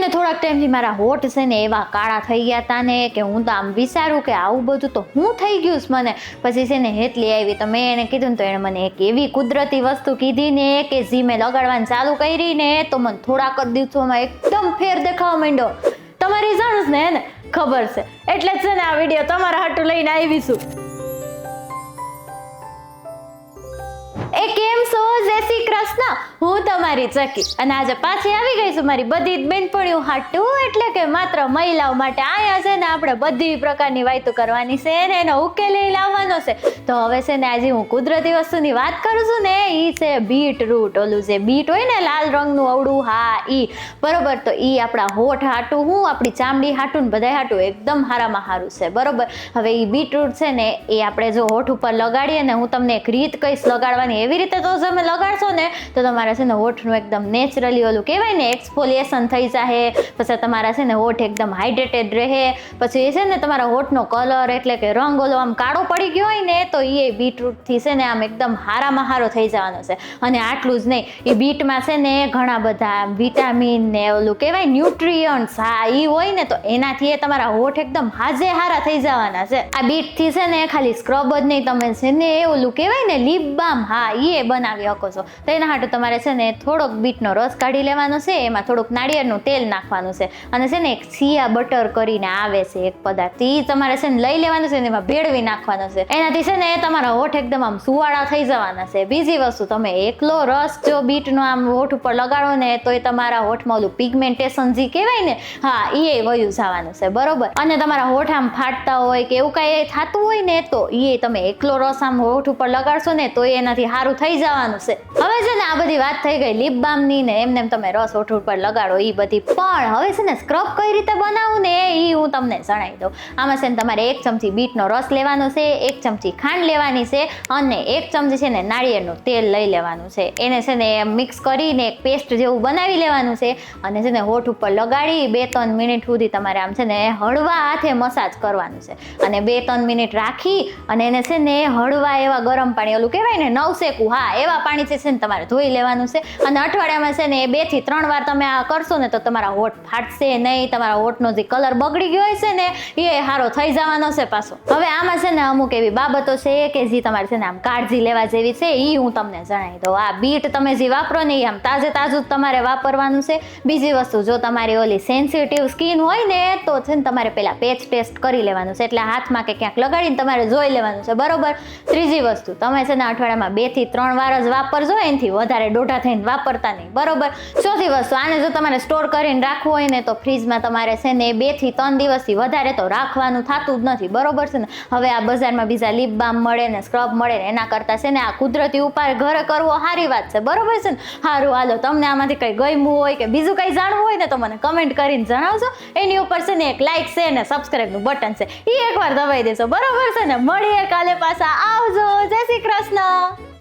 ને થોડાક ટાઈમથી મારા હોઠ છે ને એવા કાળા થઈ ગયા હતા ને કે હું તો આમ વિચારું કે આવું બધું તો હું થઈ ગયું છે મને. પછી છે ને હેતલી આવી તો મેં એને કીધું ને તો એણે મને એક એવી કુદરતી વસ્તુ કીધી ને કે જે મેં લગાડવાનું ચાલુ કરી ને તો મને થોડાક જ દિવસોમાં એકદમ ફેર દેખાવા માંડ્યો. તમારી જાણું ને એને ખબર છે એટલે જ છે ને આ વિડીયો તમારા હાટું લઈને આવીશું. એ કેમ છો? જય શ્રી કૃષ્ણ. હું તમારી ચકી અને આજે પાછી આવી ગઈ છું મારી બધી જ બેનપણીઓ હાટું, એટલે કે માત્ર મહિલાઓ માટે. આયા છે ને આપણે બધી પ્રકારની વાતો કરવાની છે ને એનો ઉકેલ લાવવાનો છે. તો હવે છે ને આજે હું કુદરતી વસ્તુની વાત કરું છું ને ઈ છે બીટરૂટ. ઓલું જે બીટ હોય ને લાલ રંગનું અવડું, હા ઈ બરોબર. તો ઈ આપણા હોઠ હાટું, હું આપણી ચામડી હાટું ને બધાય હાટું એકદમ હારામાં હારું છે બરોબર. હવે ઈ બીટરૂટ છે ને એ આપણે જો હોઠ ઉપર લગાડીએ ને, હું તમને એક રીત કહીશ લગાડવાની. એવી રીતે તો તમે લગાડશો ને તો તમારા છે ને હોઠનું એકદમ નેચરલી ઓલું કહેવાય ને એક્સફોલિએશન થઈ જાય. પછી તમારા છે ને હોઠ એકદમ હાઇડ્રેટેડ રહે. પછી એ છે ને તમારા હોઠનો કલર એટલે કે રંગ ઓલો આમ કાળો પડી ગયો હોય ને તો એ બીટરૂટથી છે ને આમ એકદમ હારામાં હારો થઈ જવાનો છે. અને આટલું જ નહીં, એ બીટમાં છે ને ઘણા બધા વિટામિન ને ઓલું કહેવાય ન્યુટ્રિયન્ટ્સ, હા એ હોય ને તો એનાથી એ તમારા હોઠ એકદમ હાજે હારા થઈ જવાના છે. આ બીટથી છે ને ખાલી સ્ક્રબ જ નહીં, તમે છે ને એ ઓલું કહેવાય ને લિપ બામ, હા એ બનાવી શકો છો. તો એના હાટું તમારે છે ને થોડોક બીટનો રસ કાઢી લેવાનો છે, એમાં થોડુંક નાળિયેરનું તેલ નાખવાનું છે અને છે ને એક સિયા બટર કરીને આવે છે એક પદાર્થ, એ તમારે છે ને લઈ લેવાનું છે ને એમાં ભેળવી નાખવાનો છે. એનાથી છે ને તમારા હોઠ એકદમ આમ સુવાળા થઈ જવાના છે. બીજી વસ્તુ, તમે એકલો રસ જો બીટનો આમ હોઠ ઉપર લગાડો ને તો એ તમારા હોઠમાં ઓલું પિગમેન્ટેશન જે કહેવાય ને, હા એ વયું જવાનું છે બરોબર. અને તમારા હોઠ આમ ફાટતા હોય કે એવું કાંઈ થતું હોય ને તો એ તમે એકલો રસ આમ હોઠ ઉપર લગાડશો ને તો એનાથી સારું થઈ જવાનું છે. હવે છે ને આ બધી વાત થઈ ગઈ લિપ બામની ને, એમને તમે રસ હોઠ ઉપર લગાડો એ બધી. પણ હવે છે ને સ્ક્રબ કઈ રીતે બનાવવું ને એ હું તમને જણાવી દઉં. આમાં છે ને તમારે 1 ચમચી બીટનો રસ લેવાનો છે, 1 ચમચી ખાંડ લેવાની છે અને 1 ચમચી છે ને નાળિયેરનું તેલ લઈ લેવાનું છે. એને છે ને મિક્સ કરીને એક પેસ્ટ જેવું બનાવી લેવાનું છે અને છે ને હોઠ ઉપર લગાડી 2-3 મિનિટ સુધી તમારે આમ છે ને હળવા હાથે મસાજ કરવાનું છે. અને 2-3 મિનિટ રાખી અને એને છે ને હળવા એવા ગરમ પાણી ઓલું કહેવાય ને નવસેકું, હા એવા પાણીથી છે ને તમારે ધોઈ લેવાનું છે. અને અઠવાડિયામાં છે ને 2 થી 3 વાર તમે આ કરશો ને તો તમારા હોઠ ફાટશે નહીં. તમારા હોઠનો જે કલર બગડી ગયો હોય છે ને એ સારો થઈ જવાનો છે પાછો. હવે આમાં છે ને અમુક એવી બાબતો છે કે જે તમારે છે ને આમ કાળજી લેવા જેવી છે, એ હું તમને જણાવી દઉં. આ બીટ તમે જે વાપરો ને એ આમ તાજું જ તમારે વાપરવાનું છે. બીજી વસ્તુ, જો તમારી ઓલી સેન્સિટિવ સ્કિન હોય ને તો છે ને તમારે પહેલા પેચ ટેસ્ટ કરી લેવાનું છે, એટલે હાથમાં કે ક્યાંક લગાડીને તમારે જોઈ લેવાનું છે બરોબર. ત્રીજી વસ્તુ, તમે છે ને અઠવાડિયામાં 2 થી 3 વાર જ વાપરજો, એનાથી વધારે દોઢા થઈને વાપરતા નહીં બરોબર. ચોથી વસ્તુ, આને જો તમારે સ્ટોર કરીને રાખવું હોય ને તો ફ્રીજમાં તમારે છે ને 2 થી 3 દિવસથી વધારે તો રાખવાનું થતું જ નથી બરોબર છે ને. હવે આ બજારમાં બીજા લિપ બામ મળે ને સ્ક્રબ મળે ને એના કરતાં છે ને આ કુદરતી ઉપાય ઘરે કરવો સારી વાત છે બરોબર છે ને. સારું હાલો, તમને આમાંથી કંઈ ગમ્યું હોય કે બીજું કંઈ જાણવું હોય ને તો મને કમેન્ટ કરીને જણાવજો. એની ઉપર છે ને એક લાઇક છે ને સબસ્ક્રાઈબનું બટન છે એ એકવાર દબાઈ દેશો બરોબર છે ને. મળીએ કાલે પાછા. આવજો. જય શ્રી કૃષ્ણ.